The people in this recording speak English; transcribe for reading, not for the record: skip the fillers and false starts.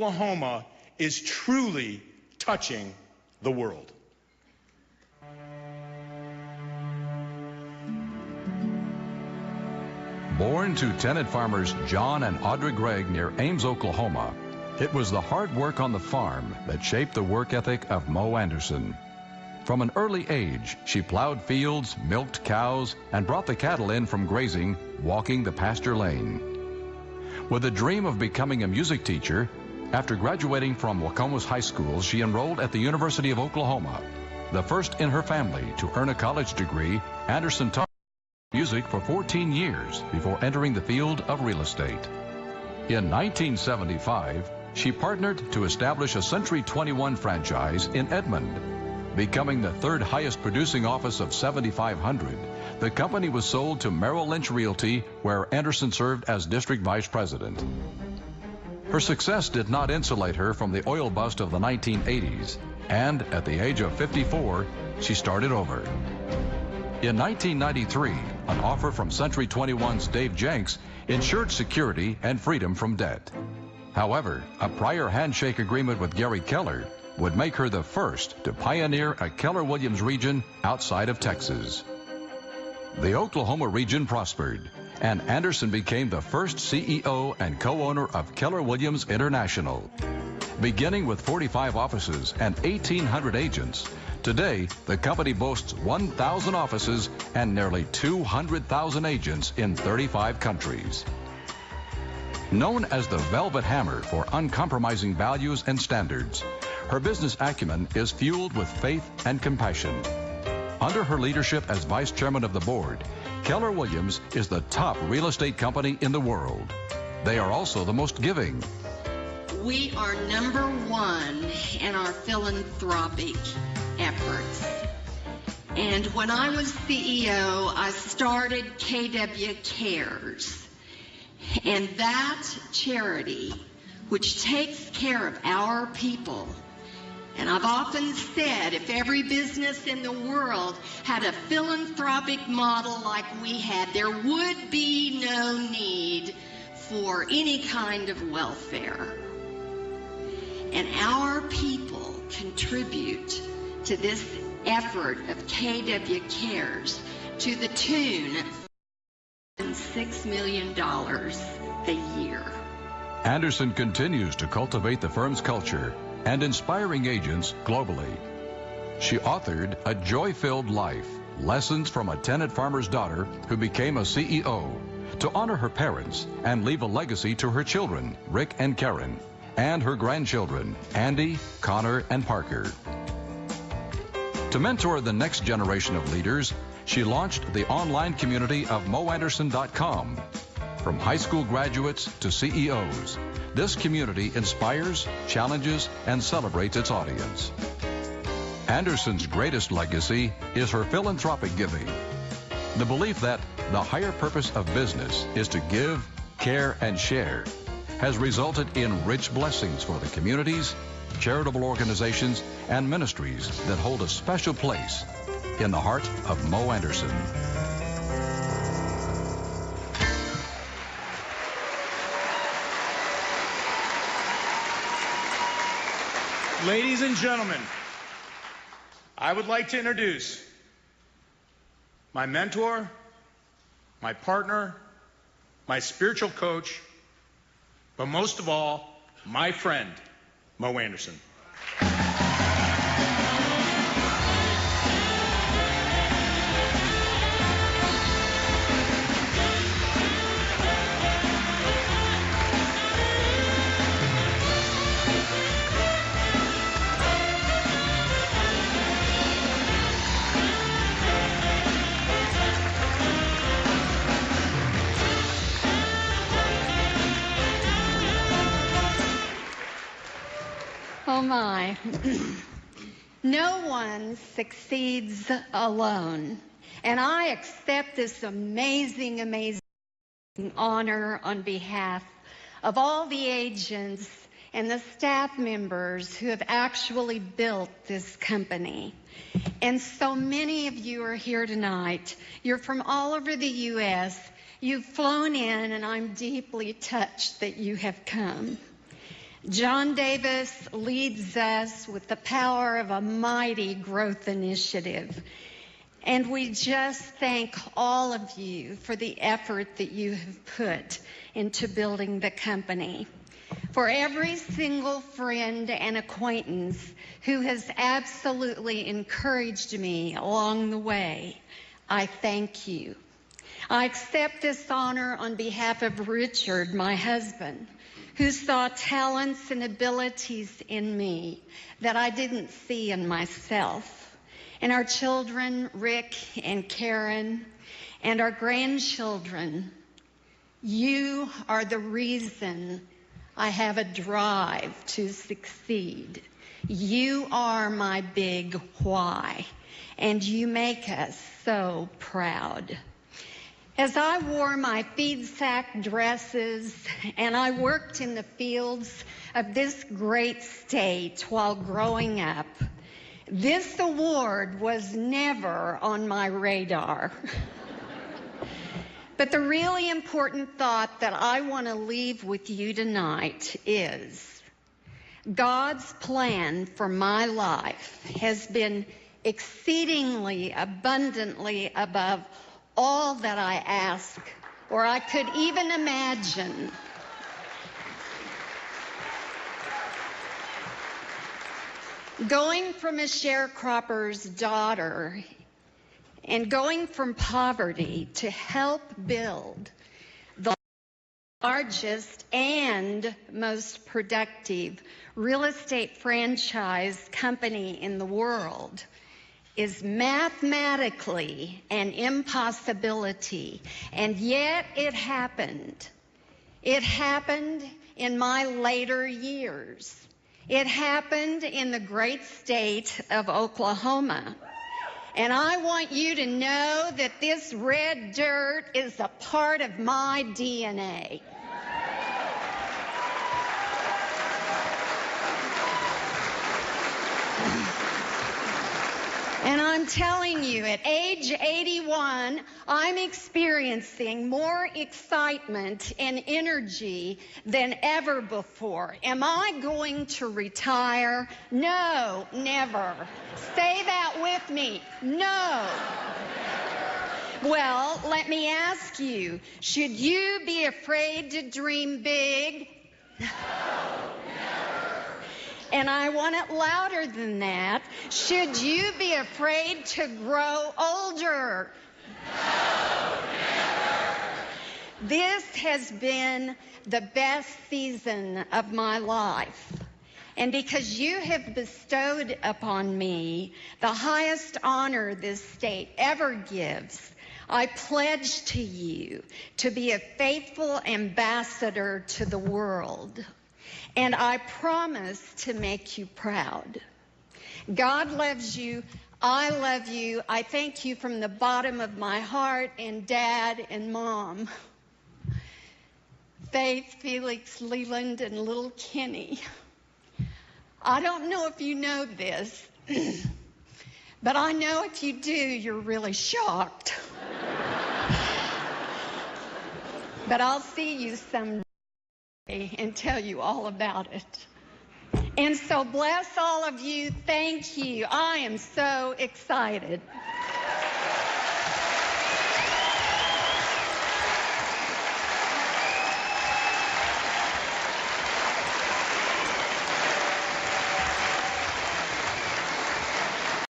Oklahoma is truly touching the world. Born to tenant farmers John and Audra Gregg near Ames, Oklahoma, it was the hard work on the farm that shaped the work ethic of Mo Anderson. From an early age, she plowed fields, milked cows, and brought the cattle in from grazing, walking the pasture lane. With a dream of becoming a music teacher, after graduating from Wacomas High School, she enrolled at the University of Oklahoma. The first in her family to earn a college degree, Anderson taught music for 14 years before entering the field of real estate. In 1975, she partnered to establish a Century 21 franchise in Edmond. Becoming the third highest producing office of 7,500, the company was sold to Merrill Lynch Realty, where Anderson served as district vice president. Her success did not insulate her from the oil bust of the 1980s, and at the age of 54, she started over. In 1993, an offer from Century 21's Dave Jenks ensured security and freedom from debt. However, a prior handshake agreement with Gary Keller would make her the first to pioneer a Keller-Williams region outside of Texas. The Oklahoma region prospered, and Anderson became the first CEO and co-owner of Keller-Williams International. Beginning with 45 offices and 1,800 agents, today the company boasts 1,000 offices and nearly 200,000 agents in 35 countries. Known as the Velvet Hammer for uncompromising values and standards, her business acumen is fueled with faith and compassion. Under her leadership as vice chairman of the board, Keller-Williams is the top real estate company in the world. They are also the most giving. We are #1 in our philanthropic efforts. And when I was CEO, I started KW Cares. And that charity, which takes care of our people, and I've often said, if every business in the world had a philanthropic model like we had, there would be no need for any kind of welfare. And our people contribute to this effort of KW Cares to the tune of $6 million a year. Anderson continues to cultivate the firm's culture and inspiring agents globally. She authored A Joy-Filled Life, Lessons from a Tenant Farmer's Daughter Who Became a CEO, to honor her parents and leave a legacy to her children, Rick and Karen, and her grandchildren, Andy, Connor, and Parker. To mentor the next generation of leaders, she launched the online community of moanderson.com. From high school graduates to CEOs, this community inspires, challenges, and celebrates its audience. Anderson's greatest legacy is her philanthropic giving. The belief that the higher purpose of business is to give, care, and share has resulted in rich blessings for the communities, charitable organizations, and ministries that hold a special place in the heart of Mo Anderson. Ladies and gentlemen, I would like to introduce my mentor, my partner, my spiritual coach, but most of all, my friend, Mo Anderson. Oh my. No one succeeds alone. And I accept this amazing, amazing honor on behalf of all the agents and the staff members who have actually built this company. And so many of you are here tonight. You're from all over the U.S. You've flown in, and I'm deeply touched that you have come. John Davis leads us with the power of a mighty growth initiative. And we just thank all of you for the effort that you have put into building the company. For every single friend and acquaintance who has absolutely encouraged me along the way, I thank you. I accept this honor on behalf of Richard, my husband, who saw talents and abilities in me that I didn't see in myself. And our children, Rick and Karen, and our grandchildren, you are the reason I have a drive to succeed. You are my big why, and you make us so proud. As I wore my feed sack dresses and I worked in the fields of this great state while growing up, this award was never on my radar. But the really important thought that I want to leave with you tonight is God's plan for my life has been exceedingly abundantly above all that I ask or I could even imagine. Going from a sharecropper's daughter and going from poverty to help build the largest and most productive real estate franchise company in the world is mathematically an impossibility, and yet it happened. It happened in my later years. It happened in the great state of Oklahoma. And I want you to know that this red dirt is a part of my DNA. And I'm telling you, at age 81, I'm experiencing more excitement and energy than ever before. Am I going to retire? No, never. Say that with me. No. Well, let me ask you, should you be afraid to dream big? No. And I want it louder than that. Should you be afraid to grow older? No, never. This has been the best season of my life. And because you have bestowed upon me the highest honor this state ever gives, I pledge to you to be a faithful ambassador to the world. And I promise to make you proud. God loves you. I love you. I thank you from the bottom of my heart, and Dad and Mom, Faith, Felix, Leland, and little Kenny. I don't know if you know this, but I know if you do, you're really shocked. But I'll see you someday and tell you all about it. And so bless all of you. Thank you. I am so excited.